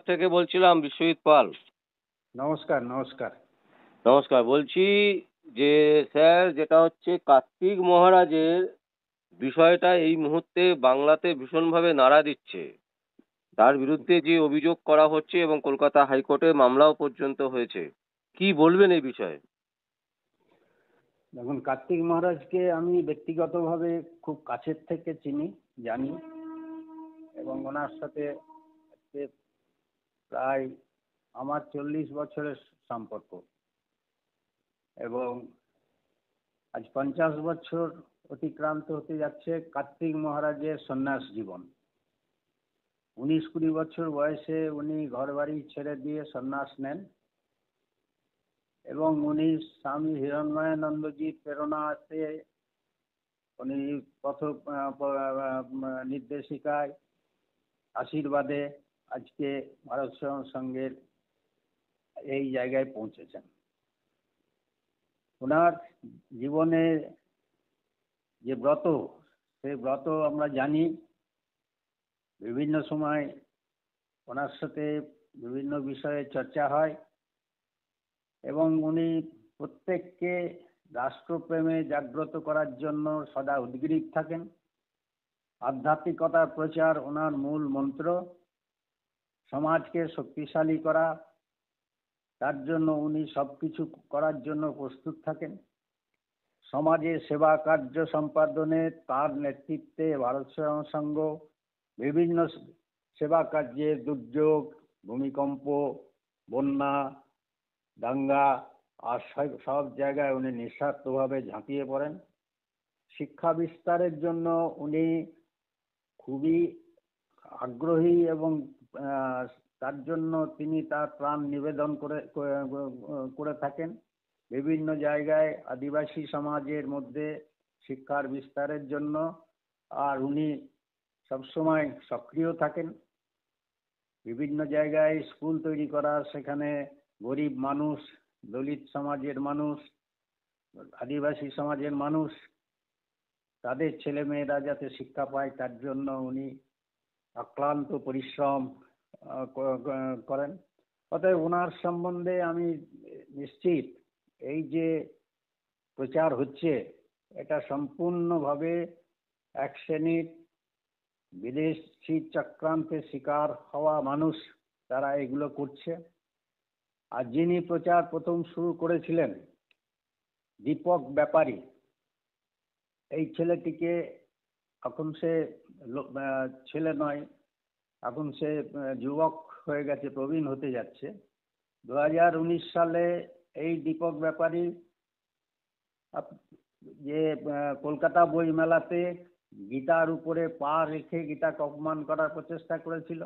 থেকে বলছিলাম, বিশ্বজিৎ পাল। নমস্কার নমস্কার। নমস্কার। বলছি যে স্যার, যেটা হচ্ছে কার্তিক মহারাজের বিষয়টা এই মুহূর্তে বাংলাতে ভীষণভাবে নাড়া দিচ্ছে। তার বিরুদ্ধে যে অভিযোগ করা হচ্ছে এবং কলকাতা হাইকোর্টে মামলাও পর্যন্ত হয়েছে, কি বলবেন এই বিষয়ে? দেখুন, কার্তিক মহারাজকে আমি ব্যক্তিগতভাবে খুব কাছের থেকে চিনি, জানি, এবং ওনার সাথে আজকে প্রায় আমার 40 বছরের সম্পর্ক, এবং আজ 50 বছর অতিক্রান্ত হতে যাচ্ছে কার্তিক মহারাজের সন্ন্যাস জীবন। 19-20 বছর বয়সে উনি ঘরবাড়ি ছেড়ে দিয়ে সন্ন্যাস নেন, এবং উনি স্বামী হিরণ্ময়ানন্দজির প্রেরণাতে উনি পথ নির্দেশিকায় আশীর্বাদে আজকে ভারত সংঘের এই জায়গায় পৌঁছেছেন। ওনার জীবনে যে ব্রত, সেই ব্রত আমরা জানি। বিভিন্ন সময় ওনার সাথে বিভিন্ন বিষয়ে চর্চা হয়, এবং উনি প্রত্যেককে রাষ্ট্রপ্রেমে জাগ্রত করার জন্য সদা উদ্গ্রীব থাকেন। আধ্যাত্মিকতার প্রচার ওনার মূল মন্ত্র। সমাজকে শক্তিশালী করা, তার জন্য উনি সবকিছু করার জন্য প্রস্তুত থাকেন। সমাজে সেবা কার্য সম্পাদনে তার নেতৃত্বে ভারত সংঘ বিভিন্ন সেবা কার্যে, দুর্যোগ, ভূমিকম্প, বন্যা, দাঙ্গা আর সব জায়গায় উনি নিঃস্বার্থভাবে ঝাঁপিয়ে পড়েন। শিক্ষা বিস্তারের জন্য উনি খুবই আগ্রহী, এবং তার জন্য তিনি তার প্রাণ নিবেদন করে থাকেন। বিভিন্ন জায়গায় আদিবাসী সমাজের মধ্যে শিক্ষার বিস্তারের জন্য, আর উনি সবসময় সক্রিয় থাকেন। বিভিন্ন জায়গায় স্কুল তৈরি করা, সেখানে গরিব মানুষ, দলিত সমাজের মানুষ, আদিবাসী সমাজের মানুষ, তাদের ছেলেমেয়েরা যাতে শিক্ষা পায়, তার জন্য উনি অক্লান্ত পরিশ্রম করেন। অতএব ওনার সম্বন্ধে আমি নিশ্চিত, এই যে প্রচার হচ্ছে, এটা সম্পূর্ণভাবে এক শ্রেণীর বিদেশি চক্রান্তের শিকার হওয়া মানুষ, তারা এগুলো করছে। আর যিনি প্রচার প্রথম শুরু করেছিলেন, দীপক ব্যাপারী, এই ছেলেটিকে, এখন সে ছেলে নয়, এখন সে যুবক হয়ে গেছে, প্রবীণ হতে যাচ্ছে। 2019 সালে এই দীপক ব্যাপারী যে কলকাতা বই মেলাতে গীতার উপরে পা রেখে গীতাকে অপমান করার প্রচেষ্টা করেছিল,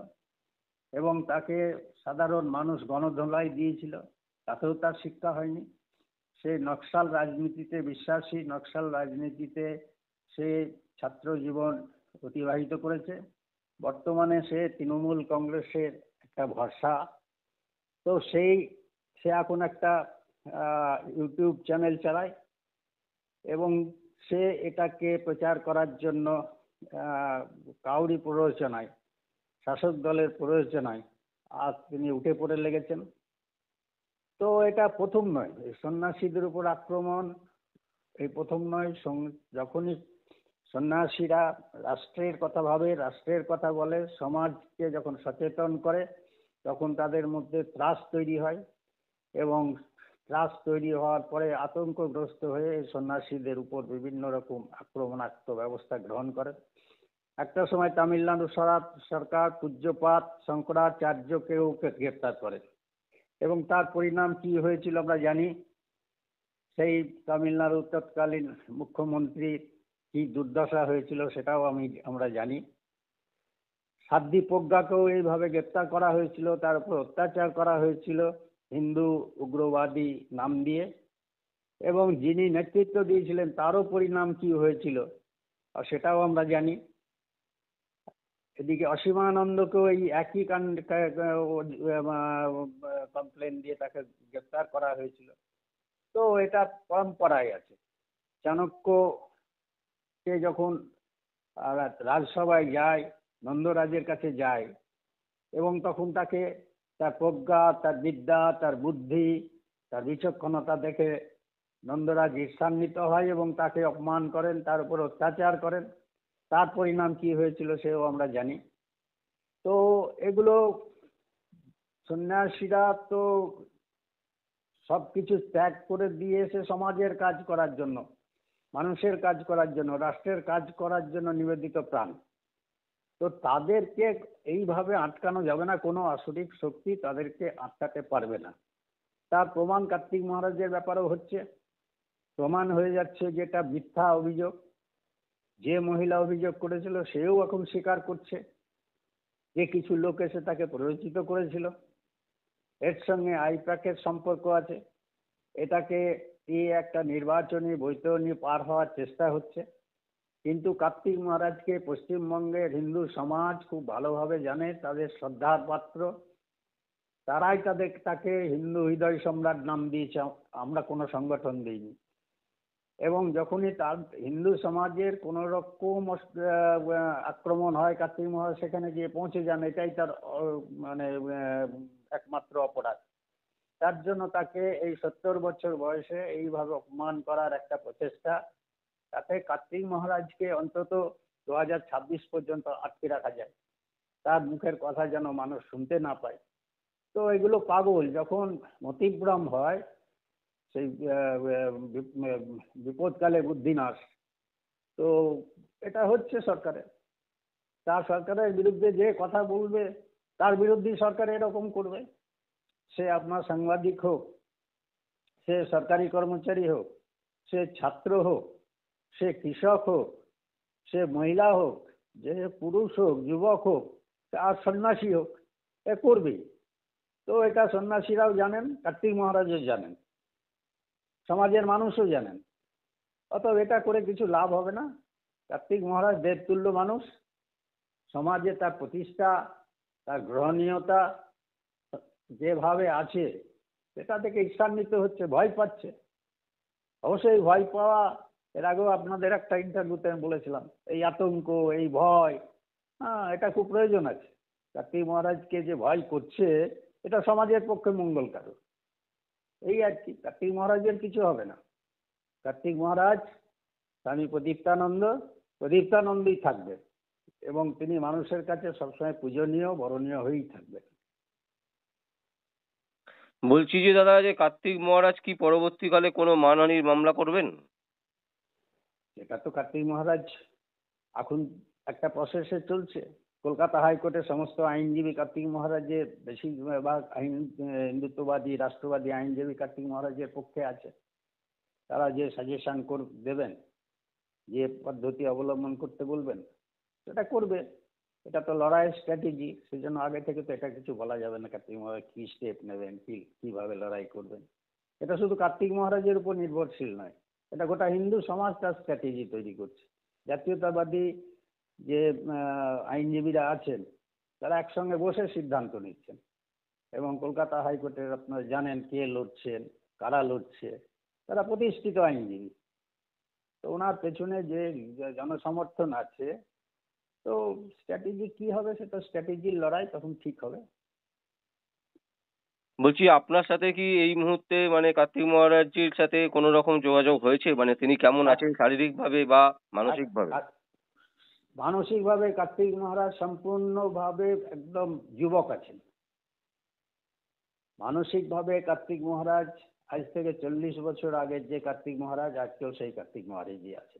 এবং তাকে সাধারণ মানুষ গণধোলাই দিয়েছিল, তাতেও তার শিক্ষা হয়নি। সে নকশাল রাজনীতিতে বিশ্বাসী, নকশাল রাজনীতিতে সে ছাত্র জীবন অতিবাহিত করেছে। বর্তমানে সে তৃণমূল কংগ্রেসের একটা ভরসা। তো সে এখন একটা ইউটিউব চ্যানেল চালায়, এবং সে এটাকে প্রচার করার জন্য কাউরি প্ররোচনায়, শাসক দলের প্ররোচনায় আজ তিনি উঠে পড়ে লেগেছেন। তো এটা প্রথম নয়, এই সন্ন্যাসীদের উপর আক্রমণ এই প্রথম নয়। যখনই সন্ন্যাসীরা রাষ্ট্রের কথা ভাবে, রাষ্ট্রের কথা বলে, সমাজকে যখন সচেতন করে, তখন তাদের মধ্যে ত্রাস তৈরি হয়, এবং ত্রাস তৈরি হওয়ার পরে আতঙ্কগ্রস্ত হয়ে সন্ন্যাসীদের উপর বিভিন্ন রকম আক্রমণাত্মক ব্যবস্থা গ্রহণ করে। একটা সময় তামিলনাড়ু সরকার পূজ্যপাত শঙ্করাচার্যকেও গ্রেপ্তার করে, এবং তার পরিণাম কি হয়েছিল আমরা জানি। সেই তামিলনাড়ুর তৎকালীন মুখ্যমন্ত্রী কি দুর্দশা হয়েছিল সেটাও আমরা জানি। সাধ্বী প্রজ্ঞাকেও এইভাবে গ্রেপ্তার করা হয়েছিল, তার উপর অত্যাচার করা হয়েছিল হিন্দু উগ্রবাদী নাম দিয়ে, এবং যিনি নেতৃত্ব দিয়েছিলেন তারও পরিণাম কি হয়েছিল সেটাও আমরা জানি। এদিকে অসীমানন্দকেও এই একই কমপ্লেন দিয়ে তাকে গ্রেপ্তার করা হয়েছিল। তো এটা পরম্পরায় আছে। চাণক্যকে যখন রাজসভায় যায়, নন্দরাজের কাছে যায়, এবং তখন তাকে তার প্রজ্ঞা, তার বিদ্যা, তার বুদ্ধি, তার বিচক্ষণতা দেখে নন্দরাজ ঈর্ষান্বিত হয় এবং তাকে অপমান করেন, তার উপর অত্যাচার করেন। তার পরিণাম কি হয়েছিল সেও আমরা জানি। তো এগুলো সন্ন্যাসীরা তো সবকিছু ত্যাগ করে দিয়ে এসে সমাজের কাজ করার জন্য, মানুষের কাজ করার জন্য, রাষ্ট্রের কাজ করার জন্য নিবেদিত প্রাণ। তো তাদেরকে এইভাবে আটকানো যাবে না, কোনো আসরিক শক্তি তাদেরকে আটকাতে পারবে না। তার প্রমাণ কার্তিক মহারাজের ব্যাপারেও হচ্ছে। প্রমাণ হয়ে যাচ্ছে যে এটা মিথ্যা অভিযোগ। যে মহিলা অভিযোগ করেছিল সেও এখন স্বীকার করছে যে কিছু লোক এসে তাকে প্ররোচিত করেছিল। এর সঙ্গে আইপ্যাকের সম্পর্ক আছে। এটাকে একটা নির্বাচনী বৈতরণী পার হওয়ার চেষ্টা হচ্ছে। কিন্তু কার্তিক মহারাজকে পশ্চিমবঙ্গের হিন্দু সমাজ খুব ভালোভাবে জানে, তাদের শ্রদ্ধার পাত্র। তারাই তাকে হিন্দু হৃদয় সম্রাট নাম দিয়েছে, আমরা কোনো সংগঠন দিইনি। এবং যখনই তার হিন্দু সমাজের কোনো রকম আক্রমণ হয়, কার্তিক মহারাজ সেখানে গিয়ে পৌঁছে যান, এটাই তার মানে একমাত্র অপরাধ। তার জন্য তাকে এই 70 বছর বয়সে এইভাবে অপমান করার একটা প্রচেষ্টা, তাতে কার্তিক মহারাজকে অন্তত 2026 পর্যন্ত আটকে রাখা যায়, তার মুখের কথা যেন মানুষ শুনতে না পায়। তো এগুলো পাগল, যখন মতিভ্রম হয় সেই বিপদকালে বুদ্ধিনাশ। তো এটা হচ্ছে সরকারের, তার সরকারের বিরুদ্ধে যে কথা বলবে তার বিরুদ্ধে সরকার এরকম করবে। সে আপনার সাংবাদিক হোক, সে সরকারি কর্মচারী হোক, সে ছাত্র হোক, সে কৃষক হোক, সে মহিলা হোক, যে পুরুষ হোক, যুবক হোক, আর সন্ন্যাসী হোক, এ করবেই। তো এটা সন্ন্যাসীরাও জানেন, কার্তিক মহারাজও জানেন, সমাজের মানুষও জানেন। অতএব এটা করে কিছু লাভ হবে না। কার্তিক মহারাজ দেবতুল্য মানুষ, সমাজে তার প্রতিষ্ঠা, তার গ্রহণীয়তা যেভাবে আছে সেটা থেকে ঈর্ষান্বিত হচ্ছে, ভয় পাচ্ছে। অবশ্যই ভয় পাওয়া, এর আগেও আপনাদের একটা ইন্টারভিউতে আমি বলেছিলাম, এই আতঙ্ক, এই ভয়, হ্যাঁ, এটা খুব প্রয়োজন আছে। কার্তিক মহারাজকে যে ভয় করছে এটা সমাজের পক্ষে মঙ্গলকারক। এই আর কি, কার্তিক মহারাজের কিছু হবে না। কার্তিক মহারাজ স্বামী প্রদীপ্তানন্দই থাকবে এবং তিনি মানুষের কাছে সবসময় পূজনীয়, বরণীয় হয়েই থাকবেন। বলছি যে দাদা, যে কার্তিক মহারাজ কি পরবর্তীকালে কোনো মানহানির মামলা করবেন? এটা তো কার্তিক মহারাজ এখন একটা প্রসেসে চলছে। কলকাতা হাইকোর্টে সমস্ত আইনজীবী কার্তিক মহারাজের বেশিরভাগ হিন্দুত্ববাদী, রাষ্ট্রবাদী আইনজীবী কার্তিক মহারাজের পক্ষে আছে। তারা যে সাজেশন দেবেন, যে পদ্ধতি অবলম্বন করতে বলবেন সেটা করবে। এটা তো লড়াইয়ের স্ট্র্যাটেজি, সেই জন্য আগে থেকে তো এটা কিছু বলা যাবে না কার্তিক মহারাজ কি স্টেপ নেবেন, কিভাবে লড়াই করবেন। এটা শুধু কার্তিক মহারাজের উপর নির্ভরশীল নয়, এটা গোটা হিন্দু সমাজ তার স্ট্র্যাটেজি তৈরি করছে। জাতীয়তাবাদী যে আইনজীবীরা আছেন তারা একসঙ্গে বসে সিদ্ধান্ত নিচ্ছেন। এবং কলকাতা হাইকোর্টের আপনারা জানেন কে লড়ছেন, কারা লড়ছে, তারা প্রতিষ্ঠিত আইনজীবী। তো ওনার পেছনে যে জনসমর্থন আছে, তো স্ট্র্যাটেজি কি হবে সেটা স্ট্র্যাটেজির লড়াই, তখন ঠিক হবে। বলছি আপনার সাথে কি এই মুহূর্তে মানে কার্তিক মহারাজজির সাথে কোনো রকম যোগাযোগ হয়েছে? মানে তিনি কেমন আছেন শারীরিকভাবে বা মানসিকভাবে? মানসিকভাবে কার্তিক মহারাজ সম্পূর্ণভাবে একদম যুবক আছেন। মানসিকভাবে কার্তিক মহারাজ আজ থেকে 40 বছর আগের যে কার্তিক মহারাজ আজকেও সেই কার্তিক মহারাজই আছে।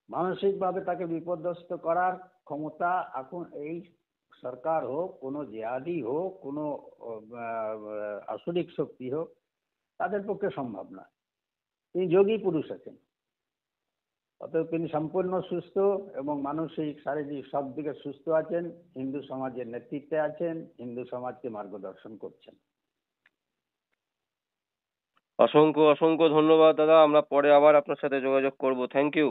মানসিকভাবে তাকে বিপর্যস্ত করার ক্ষমতা এখন এই সরকার হোক, কোনো জেহাদি হোক, কোনো আসরিক শক্তি হোক, তাদের পক্ষে সম্ভব না। তিনি যোগী পুরুষ আছেন, অতএব তিনি সম্পূর্ণ সুস্থ এবং মানসিক, শারীরিক সব দিকে সুস্থ আছেন, হিন্দু সমাজের নেতৃত্বে আছেন, হিন্দু সমাজকে মার্গদর্শন করছেন। অসংখ্য অসংখ্য ধন্যবাদ দাদা, আমরা পরে আবার আপনার সাথে যোগাযোগ করব। Thank you.